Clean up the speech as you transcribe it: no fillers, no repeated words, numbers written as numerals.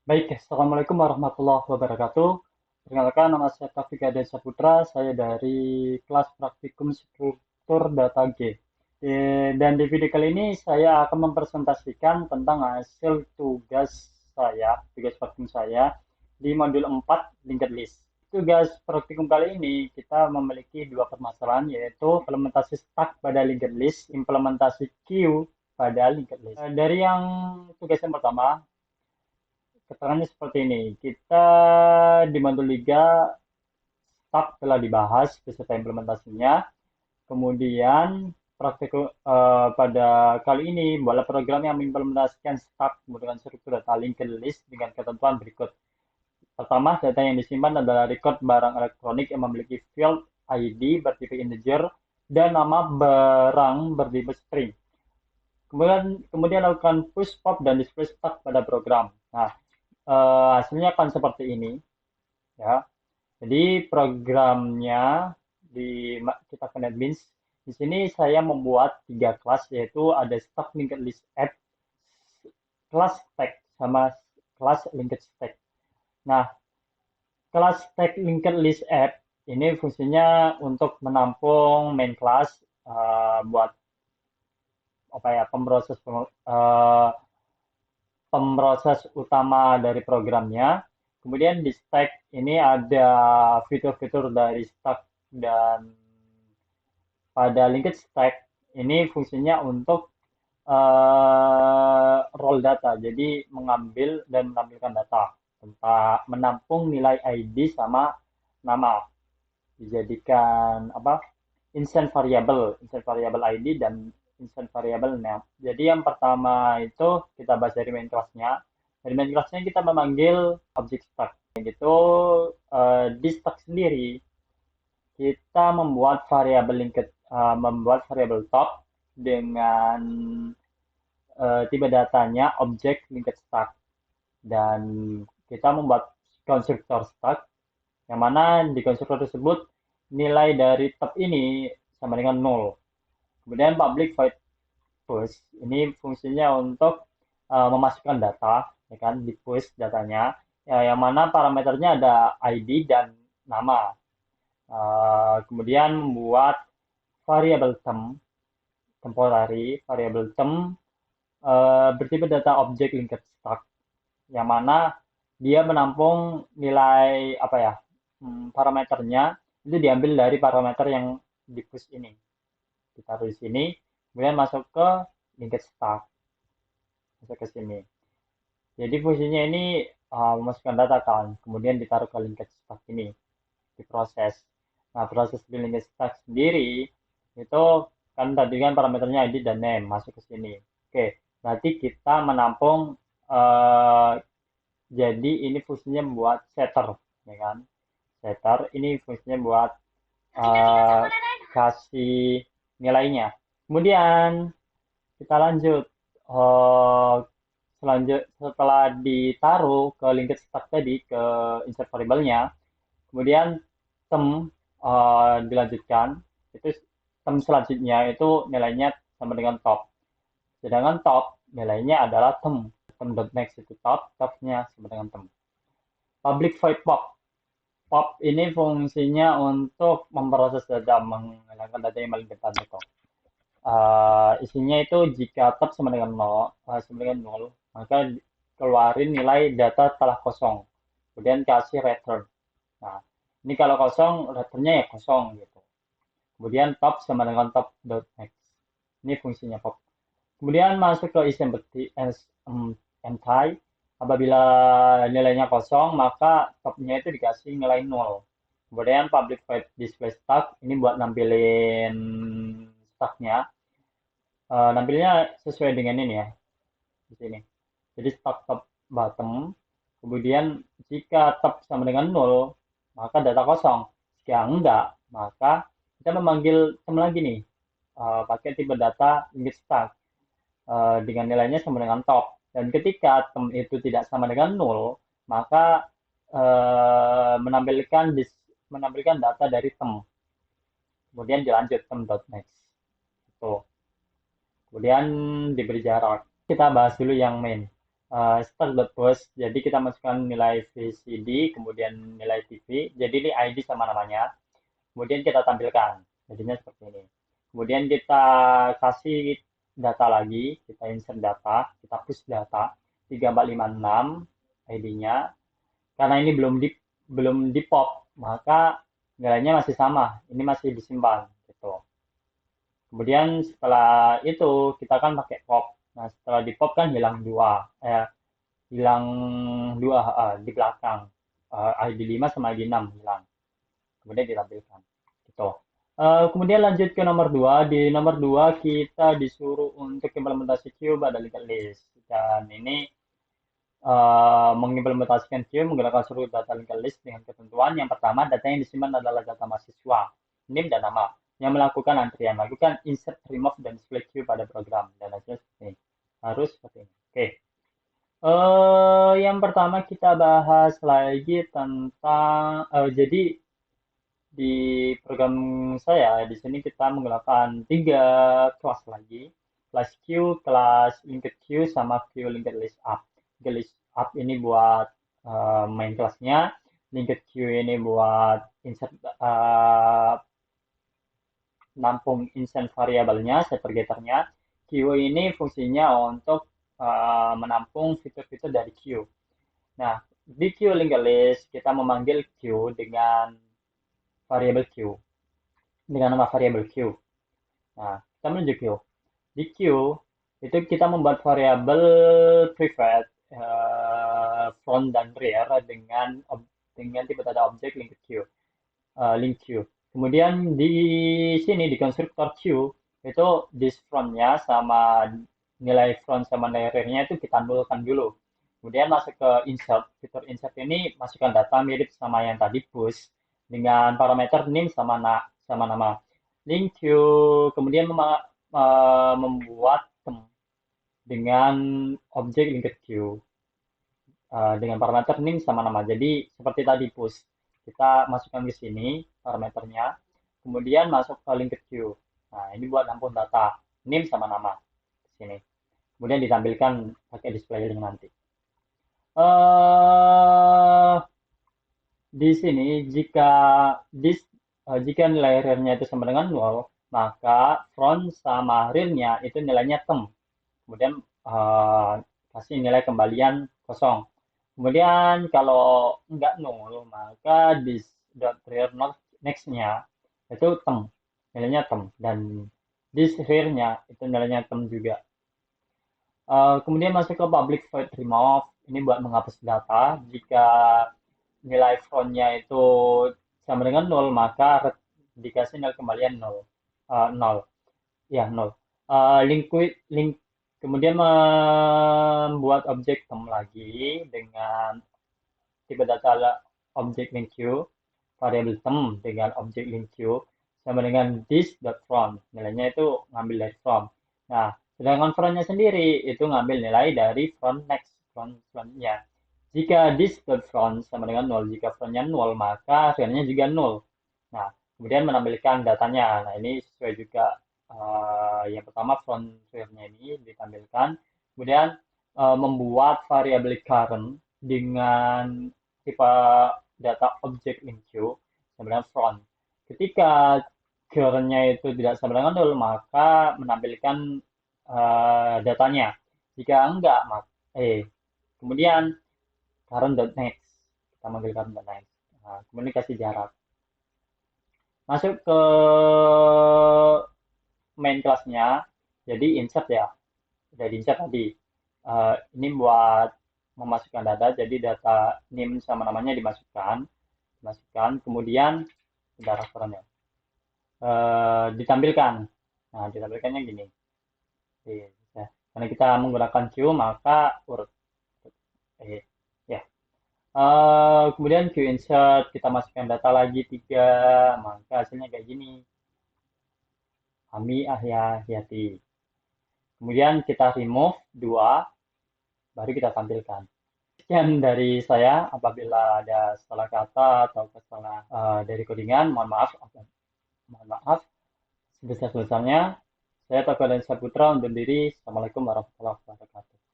Baik, Assalamualaikum warahmatullahi wabarakatuh. Perkenalkan, nama saya Taufik Ade Saputra, saya dari kelas praktikum struktur data G. Dan di video kali ini saya akan mempresentasikan tentang hasil tugas praktikum saya di modul 4 linked list. Tugas praktikum kali ini kita memiliki dua permasalahan, yaitu implementasi stack pada linked list, implementasi queue pada linked list. Dari yang tugas yang pertama, keterangannya seperti ini. Kita di modul 3 stack telah dibahas beserta implementasinya. Kemudian pada kali ini buatlah program yang mengimplementasikan stack menggunakan struktur data linked list dengan ketentuan berikut. Pertama, data yang disimpan adalah record barang elektronik yang memiliki field ID bertipe integer dan nama barang bertipe string. Kemudian lakukan push pop dan display stack pada program. Nah, hasilnya akan seperti ini, ya. Jadi programnya kita ke NetBeans. Di sini saya membuat tiga kelas, yaitu ada stack linked list add, kelas stack, sama kelas linked stack. Nah, kelas stack linked list add ini fungsinya untuk menampung main class, buat apa ya, pemproses utama dari programnya. Kemudian di stack ini ada fitur-fitur dari stack, dan pada linked stack ini fungsinya untuk roll data, jadi mengambil dan menampilkan data tanpa menampung nilai ID sama nama, dijadikan apa, instant variable ID dan instant variable name. Jadi yang pertama itu kita bahas dari main class-nya. Dari main class-nya kita memanggil object stack. Gitu, di stack sendiri kita membuat variabel top dengan tipe datanya objek linked stack, dan kita membuat konstruktor stack yang mana di konstruktor tersebut nilai dari top ini sama dengan 0. Kemudian public void push ini fungsinya untuk memasukkan data, ya kan, di push datanya, ya, yang mana parameternya ada ID dan nama. Kemudian membuat variable temporary variable bertipe data object linked stack, yang mana dia menampung nilai apa ya, parameternya itu diambil dari parameter yang di push ini, ditaruh di sini, kemudian masuk ke linked stack, masuk ke sini. Jadi fungsinya ini memasukkan data kan, kemudian ditaruh ke linked stack ini, diproses. Nah, proses di linked stack sendiri itu kan tadi kan parameternya ID dan name masuk ke sini. Oke, berarti kita menampung, eh, jadi ini fungsinya membuat setter, ya kan? Setter ini fungsinya buat eh, kasih nilainya. Kemudian kita lanjut. Eh, setelah ditaruh ke linked stack tadi, ke insert variable-nya, kemudian tem dilanjutkan. Itu tem selanjutnya itu nilainya sama dengan top. Sedangkan top nilainya adalah tem.next itu topnya sama dengan tem. Public void pop. Pop ini fungsinya untuk memproses data, menghilangkan data yang paling depan itu. Isinya itu jika top sama dengan 0, maka keluarin nilai data telah kosong. Kemudian kasih return. Nah, ini kalau kosong, returnnya ya kosong gitu. Kemudian top sama dengan top.next. Ini fungsinya pop. Kemudian masuk ke is empty. Apabila nilainya kosong, maka topnya itu dikasih nilai 0. Kemudian public void display stack ini buat nampilin stacknya. Nampilnya sesuai dengan ini ya, di sini. Jadi stack top bottom. Kemudian jika top sama dengan 0, maka data kosong. Jika enggak, maka kita memanggil tem lagi nih, pakai tipe data linked stack, dengan nilainya sama dengan top. Dan ketika tem itu tidak sama dengan 0, maka menampilkan data dari tem. Kemudian dilanjut tem.next. Itu. Kemudian diberi jarak. Kita bahas dulu yang main. start.post. Jadi kita masukkan nilai VCD, kemudian nilai TV. Jadi ini ID sama namanya. Kemudian kita tampilkan. Jadinya seperti ini. Kemudian kita kasih data lagi, kita insert data, kita push data 3456 ID-nya. Karena ini belum di pop, maka nilainya masih sama. Ini masih disimpan gitu. Kemudian setelah itu kita kan pakai pop. Nah, setelah di pop kan hilang dua di belakang. ID 5 sama ID 6 hilang. Kemudian ditampilkan. Gitu. Kemudian lanjut ke nomor 2. Di nomor 2 kita disuruh untuk implementasi queue pada linked list. Dan ini mengimplementasikan queue menggunakan seluruh data linked list dengan ketentuan. Yang pertama, data yang disimpan adalah data mahasiswa, NIM dan nama. Yang melakukan antrian, lakukan insert, remove, dan display queue pada program. Dan hasilnya seperti ini. Harus seperti ini. Oke. Yang pertama kita bahas lagi tentang, jadi di program saya di sini kita menggunakan 3 kelas lagi. Kelas queue, kelas linked queue, sama queue linked list up. List up ini buat main kelasnya, linked queue ini buat insert nampung insert variabelnya, setter getternya. Queue ini fungsinya untuk menampung fitur-fitur dari queue. Nah, di queue linked list kita memanggil queue dengan variabel queue, dengan nama variabel queue. Nah, kita menuju queue. Di queue itu kita membuat variabel private front dan rear dengan tipe data objek link queue. Kemudian di sini di konstruktor queue itu this frontnya sama nilai front sama nilai rear-nya itu kita nolkan dulu. Kemudian masuk ke insert. Fitur insert ini masukkan data mirip sama yang tadi push dengan parameter name sama nama. Link queue kemudian membuat dengan objek linked queue dengan parameter name sama nama. Jadi seperti tadi push, kita masukkan ke sini parameternya, kemudian masuk ke linked queue. Nah, ini buat nampung data name sama nama di sini. Kemudian ditampilkan pakai display link nanti. Di sini jika nilai rear-nya itu sama dengan 0, maka front sama rear-nya itu nilainya tem. Kemudian kasih nilai kembalian kosong. Kemudian kalau enggak 0, maka this.rear next-nya itu tem. Nilainya tem. Dan this rear-nya itu nilainya tem juga. Kemudian masuk ke public void remove. Ini buat menghapus data. Jika nilai front-nya itu sama dengan 0, maka dikasih nilai kembalian 0. 0. Ya, 0. Link kemudian membuat objek tem lagi dengan tipe data objek link queue, variabel tem dengan objek link queue sama dengan this.front. Nilainya itu ngambil dari front. Nah, sedangkan front-nya sendiri itu ngambil nilai dari front next, front-nya. Jika this.front sama dengan 0, jika front-nya 0, maka rear-nya juga 0. Nah, kemudian menampilkan datanya. Nah, ini sesuai juga yang pertama front rear-nya ini ditampilkan. Kemudian membuat variabel current dengan tipe data object link queue sama dengan front. Ketika current-nya itu tidak sama dengan 0, maka menampilkan datanya. Jika enggak, kemudian current.next. Kita manggil current.next. Nah, kemudian kasih jarak. Masuk ke main kelasnya. Jadi insert ya. Udah di insert tadi. Ini buat memasukkan data. Jadi data name sama namanya dimasukkan. Kemudian darah referennya. Ditampilkan. Nah, ditampilkannya gini. Karena kita menggunakan queue, maka urut. Ya. Kemudian queue insert, kita masukkan data lagi 3, maka hasilnya kayak gini. Ami Ahyati. Kemudian kita remove 2, baru kita tampilkan. Sekian dari saya. Apabila ada salah kata atau salah dari codingan, mohon maaf. Sebesar-besarnya. Saya Tokoh dan Saputra undur diri. Assalamualaikum warahmatullahi wabarakatuh.